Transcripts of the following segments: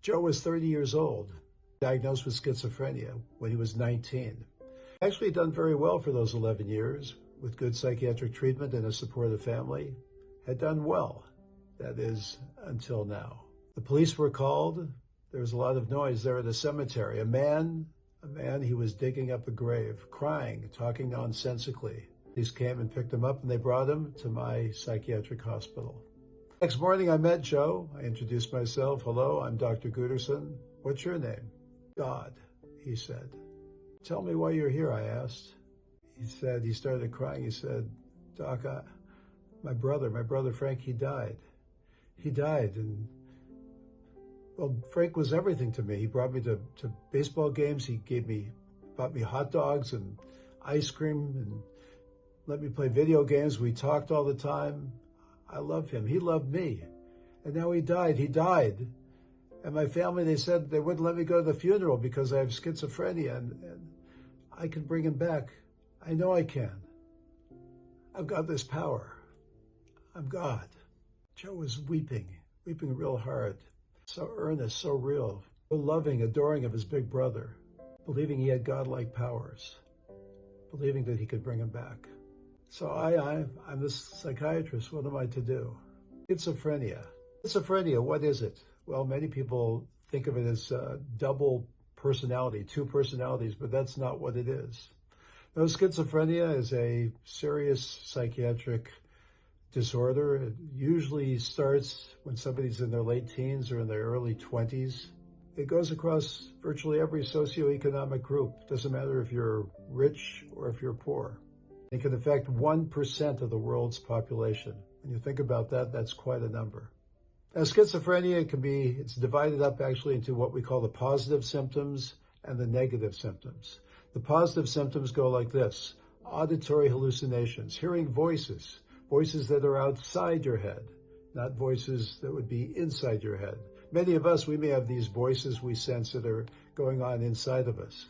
Joe was 30 years old, diagnosed with schizophrenia when he was 19. Actually done very well for those 11 years with good psychiatric treatment and a supportive family. Had done well, that is, until now. The police were called. There was a lot of noise there at the cemetery. A man, he was digging up a grave, crying, talking nonsensically. Police came and picked him up and they brought him to my psychiatric hospital. Next morning I met Joe. I introduced myself. Hello, I'm Dr. Gooderson. What's your name? God, he said. Tell me why you're here, I asked. He started crying. He said, Doc, my brother Frank, he died. He died, and well, Frank was everything to me. He brought me to baseball games. He bought me hot dogs and ice cream and let me play video games. We talked all the time. I love him. He loved me. And now he died. He died. And my family, they said they wouldn't let me go to the funeral because I have schizophrenia and I can bring him back. I know I can. I've got this power. I'm God. Joe was weeping real hard. So earnest, so real, so loving, adoring of his big brother, believing he had godlike powers, believing that he could bring him back. So I'm this psychiatrist. What am I to do? Schizophrenia. Schizophrenia, what is it? Well, many people think of it as double personality, two personalities, but that's not what it is. No, schizophrenia is a serious psychiatric disorder. It usually starts when somebody's in their late teens or in their early 20s. It goes across virtually every socioeconomic group. Doesn't matter if you're rich or if you're poor. It can affect 1% of the world's population. When you think about that, that's quite a number. Now, schizophrenia it's divided up actually into what we call the positive symptoms and the negative symptoms. The positive symptoms go like this: auditory hallucinations, hearing voices that are outside your head, not voices that would be inside your head. Many of us, we may have these voices we sense that are going on inside of us.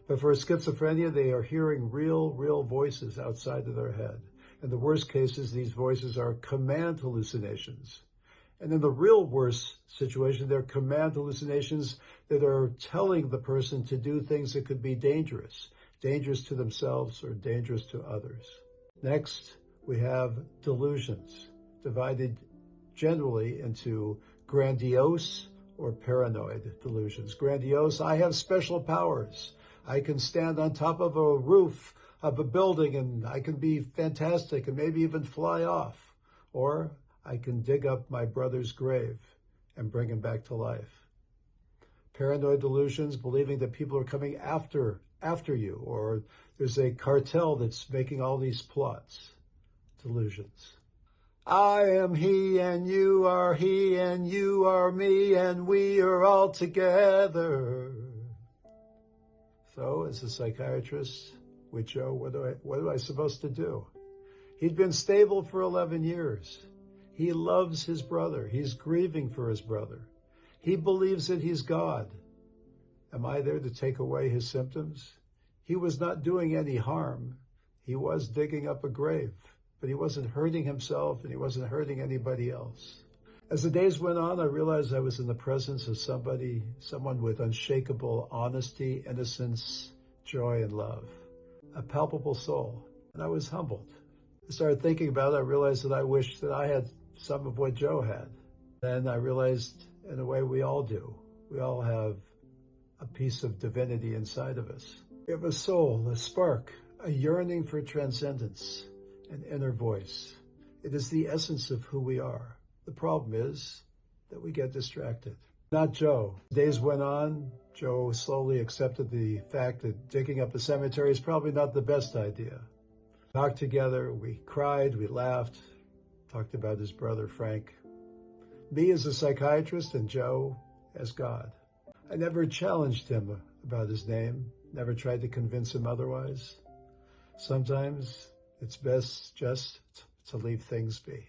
But for schizophrenia, they are hearing real voices outside of their head. In the worst cases, these voices are command hallucinations. And in the real worst situation, they're command hallucinations that are telling the person to do things that could be dangerous to themselves or dangerous to others. Next, we have delusions, divided generally into grandiose or paranoid delusions. Grandiose, I have special powers. I can stand on top of a roof of a building and I can be fantastic and maybe even fly off. Or I can dig up my brother's grave and bring him back to life. Paranoid delusions, believing that people are coming after you, or there's a cartel that's making all these plots. Delusions. I am he and you are me and we are all together. So as a psychiatrist with Joe, what am I supposed to do? He'd been stable for 11 years. He loves his brother. He's grieving for his brother. He believes that he's God. Am I there to take away his symptoms? He was not doing any harm. He was digging up a grave, but he wasn't hurting himself and he wasn't hurting anybody else. As the days went on, I realized I was in the presence of someone with unshakable honesty, innocence, joy, and love, a palpable soul, and I was humbled. I started thinking about it. I realized that I wished that I had some of what Joe had. Then I realized, in a way, we all do. We all have a piece of divinity inside of us. We have a soul, a spark, a yearning for transcendence, an inner voice. It is the essence of who we are. The problem is that we get distracted. Not Joe. Days went on. Joe slowly accepted the fact that digging up a cemetery is probably not the best idea. Talked together, we cried, we laughed, talked about his brother Frank. Me as a psychiatrist and Joe as God. I never challenged him about his name, never tried to convince him otherwise. Sometimes it's best just to leave things be.